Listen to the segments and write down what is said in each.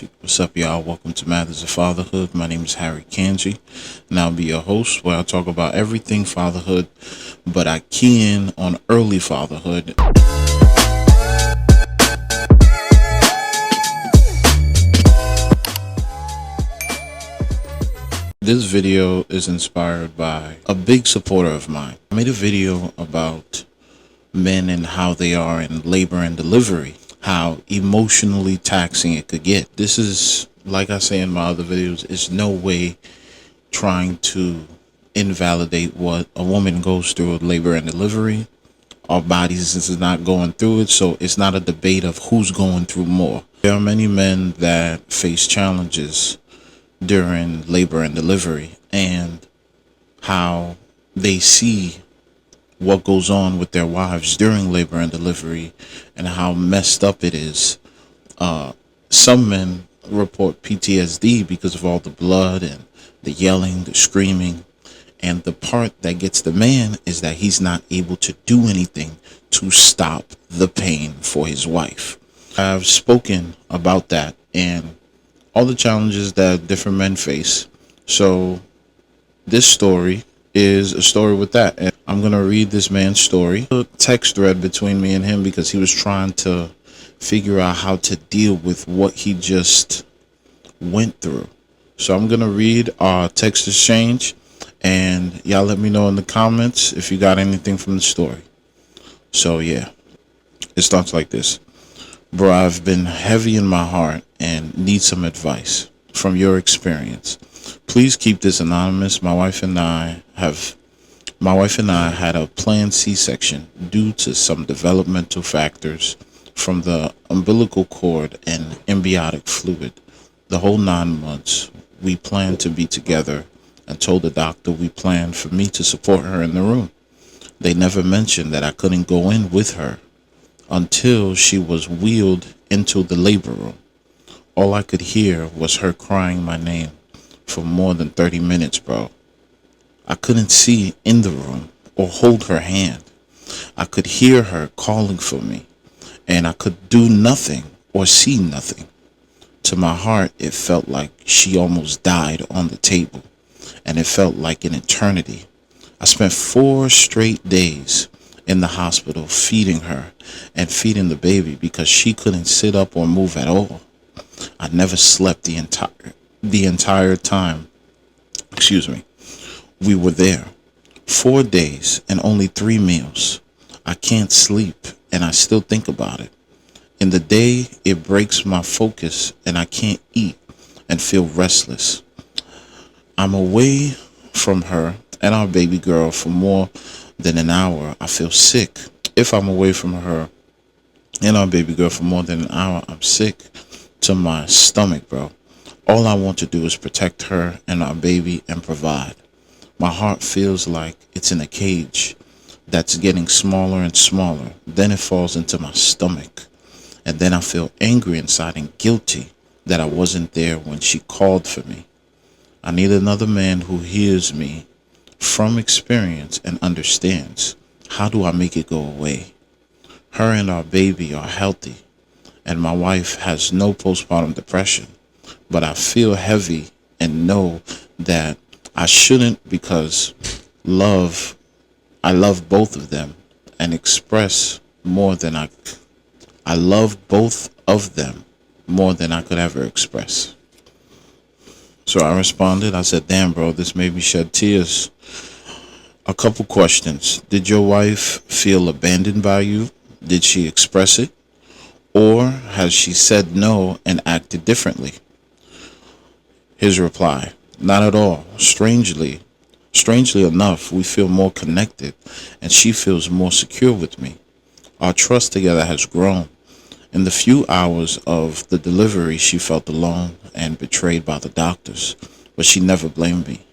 What's up, y'all? Welcome to Matters of Fatherhood. My name is Harry Kanji, and I'll be your host where I talk about everything fatherhood, but I key in on early fatherhood. This video is inspired by a big supporter of mine. I made a video about men and how they are in labor and delivery, how emotionally taxing it could get. This is, like I say in my other videos, is no way trying to invalidate what a woman goes through with labor and delivery. Our bodies is not going through it, so it's not a debate of who's going through more. There are many men that face challenges during labor and delivery, and how they see what goes on with their wives during labor and delivery and how messed up it is. Some men report PTSD because of all the blood and the yelling, the screaming. And the part that gets the man is that he's not able to do anything to stop the pain for his wife. I've spoken about that and all the challenges that different men face. So this story is a story with that. And I'm going to read this man's story, a text thread between me and him, because he was trying to figure out how to deal with what he just went through. So I'm going to read our text exchange, and y'all let me know in the comments if you got anything from the story. So yeah, it starts like this. Bro, I've been heavy in my heart and need some advice from your experience. Please keep this anonymous. My wife and I had a planned C-section due to some developmental factors from the umbilical cord and embryonic fluid. The whole 9 months we planned to be together and told the doctor we planned for me to support her in the room. They never mentioned that I couldn't go in with her until she was wheeled into the labor room. All I could hear was her crying my name for more than 30 minutes, bro. I couldn't see in the room or hold her hand. I could hear her calling for me, and I could do nothing or see nothing. To my heart, it felt like she almost died on the table, and it felt like an eternity. I spent 4 straight days in the hospital feeding her and feeding the baby because she couldn't sit up or move at all. I never slept the entire time. We were there. 4 days and only 3 meals. I can't sleep and I still think about it. In the day, it breaks my focus and I can't eat and feel restless. I'm away from her and our baby girl for more than an hour. I feel sick. If I'm away from her and our baby girl for more than an hour, I'm sick to my stomach, bro. All I want to do is protect her and our baby and provide. My heart feels like it's in a cage that's getting smaller and smaller. Then it falls into my stomach. And then I feel angry inside and guilty that I wasn't there when she called for me. I need another man who hears me from experience and understands. How do I make it go away? Her and our baby are healthy, and my wife has no postpartum depression. But I feel heavy and know that I shouldn't, because I love both of them and express more than I love both of them more than I could ever express. So I responded. I said, damn, bro, this made me shed tears. A couple questions. Did your wife feel abandoned by you? Did she express it? Or has she said no and acted differently? His reply, not at all. Strangely enough, we feel more connected and she feels more secure with me. Our trust together has grown. In the few hours of the delivery, she felt alone and betrayed by the doctors, but she never blamed me.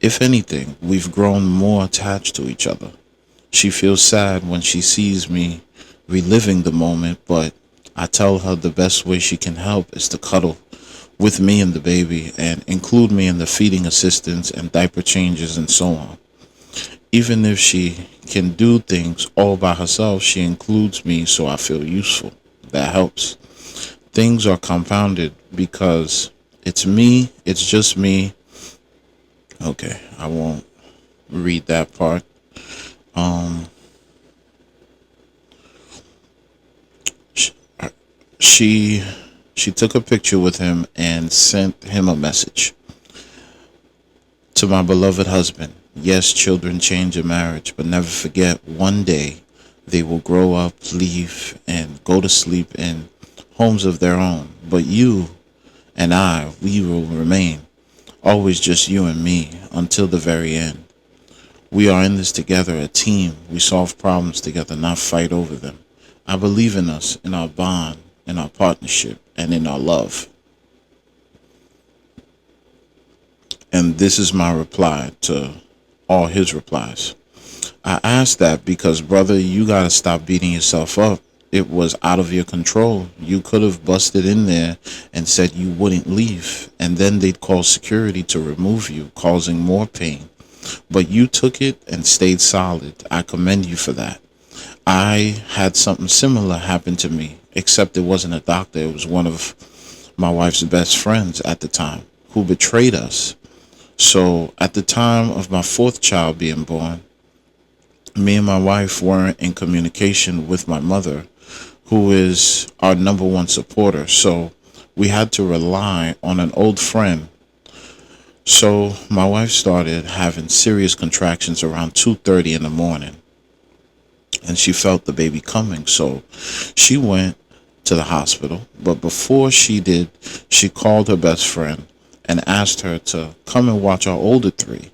If anything, we've grown more attached to each other. She feels sad when she sees me reliving the moment, but I tell her the best way she can help is to cuddle with me and the baby and include me in the feeding assistance and diaper changes and so on. Even if she can do things all by herself, she includes me so I feel useful. That helps. Things are compounded because it's me, it's just me. Okay, I won't read that part. Um, sh- uh, she she took a picture with him and sent him a message. To my beloved husband, yes, children change a marriage, but never forget one day they will grow up, leave, and go to sleep in homes of their own. But you and I, we will remain, always just you and me, until the very end. We are in this together, a team. We solve problems together, not fight over them. I believe in us, in our bond, in our partnership, and in our love. And this is my reply to all his replies. I asked that because, brother, you got to stop beating yourself up. It was out of your control. You could have busted in there and said you wouldn't leave, and then they'd call security to remove you, causing more pain. But you took it and stayed solid. I commend you for that. I had something similar happen to me, except it wasn't a doctor. It was one of my wife's best friends at the time who betrayed us. So at the time of my fourth child being born, me and my wife weren't in communication with my mother, who is our number one supporter. So we had to rely on an old friend. So my wife started having serious contractions around 2:30 in the morning, and she felt the baby coming. So she went to the hospital, but before she did, she called her best friend and asked her to come and watch our older three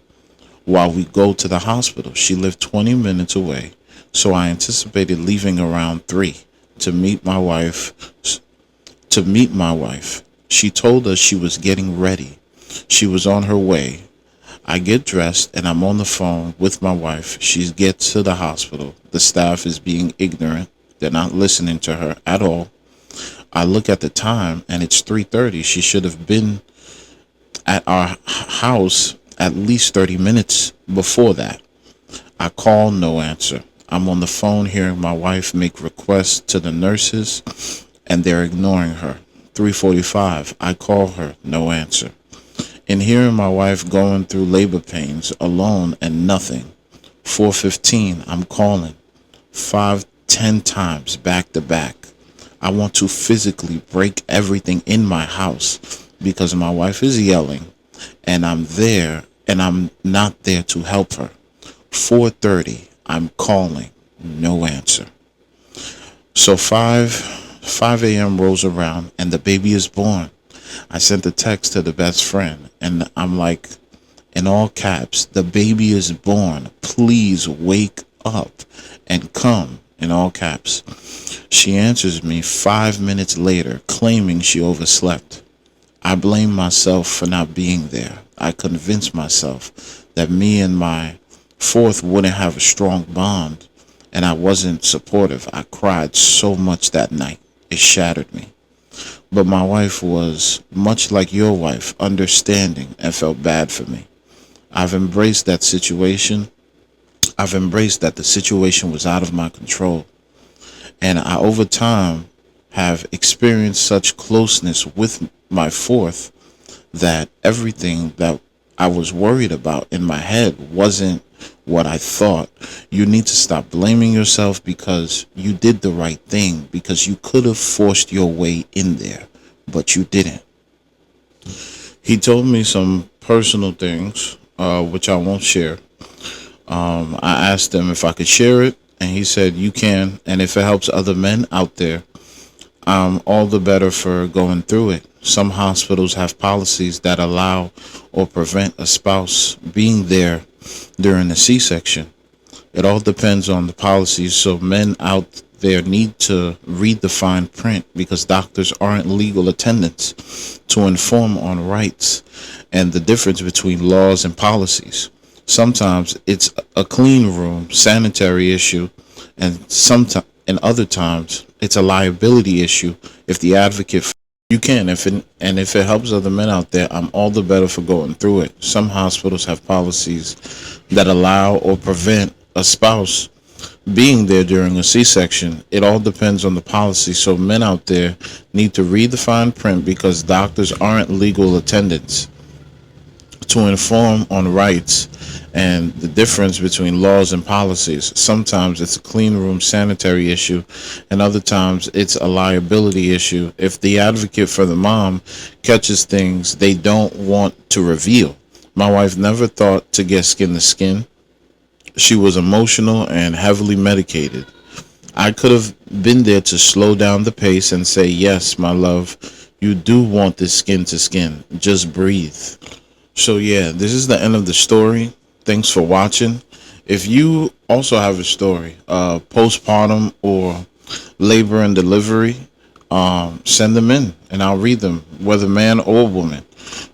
while we go to the hospital. She lived 20 minutes away, so I anticipated leaving around 3 to meet my wife. She told us she was getting ready. She was on her way. I get dressed and I'm on the phone with my wife. She gets to the hospital. The staff is being ignorant. They're not listening to her at all. I look at the time and it's 3:30. She should have been at our house at least 30 minutes before that. I call, no answer. I'm on the phone hearing my wife make requests to the nurses and they're ignoring her. 3:45, I call her, no answer. And hearing my wife going through labor pains alone and nothing. 4:15, I'm calling 5, 10 times back to back. I want to physically break everything in my house because my wife is yelling and I'm there and I'm not there to help her. 4:30, I'm calling, no answer. So 5 a.m. rolls around and the baby is born. I sent a text to the best friend and I'm like, in all caps, the baby is born. Please wake up and come, in all caps. She answers me 5 minutes later, claiming she overslept. I blame myself for not being there. I convinced myself that me and my fourth wouldn't have a strong bond, and I wasn't supportive. I cried so much that night. It shattered me. But my wife was, much like your wife, understanding and felt bad for me. I've embraced that situation. I've embraced that the situation was out of my control. And I, over time, have experienced such closeness with my fourth that everything that I was worried about in my head wasn't what I thought. You need to stop blaming yourself because you did the right thing, because you could have forced your way in there, but you didn't. He told me some personal things, which I won't share. I asked him if I could share it, and he said, you can. And if it helps other men out there, all the better for going through it. Some hospitals have policies that allow or prevent a spouse being there during a C-section. It all depends on the policies. So men out there need to read the fine print because doctors aren't legal attendants to inform on rights and the difference between laws and policies. Sometimes it's a clean room, sanitary issue, and other times it's a liability issue. If the advocate, you can, if it helps other men out there, I'm all the better for going through it. Some hospitals have policies that allow or prevent a spouse being there during a C-section. It all depends on the policy. So men out there need to read the fine print, because doctors aren't legal attendants to inform on rights and the difference between laws and policies. Sometimes it's a clean room sanitary issue, and other times it's a liability issue if the advocate for the mom catches things they don't want to reveal. My wife never thought to get skin to skin. She was emotional and heavily medicated. I could have been there to slow down the pace and say, yes, my love, you do want this skin to skin. Just breathe. So yeah, this is the end of the story. Thanks for watching. If you also have a story, postpartum or labor and delivery, send them in and I'll read them, whether man or woman.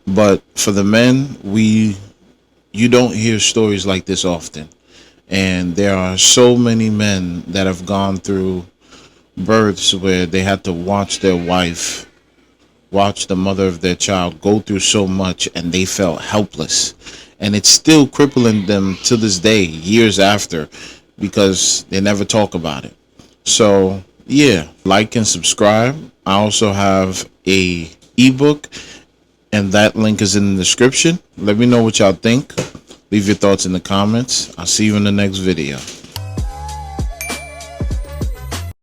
But for the men, you don't hear stories like this often. And there are so many men that have gone through births where they had to watch their wife, watch the mother of their child go through so much, and they felt helpless. And it's still crippling them to this day, years after, because they never talk about it. So yeah, like and subscribe. I also have a ebook, and that link is in the description. Let me know what y'all think. Leave your thoughts in the comments. I'll see you in the next video.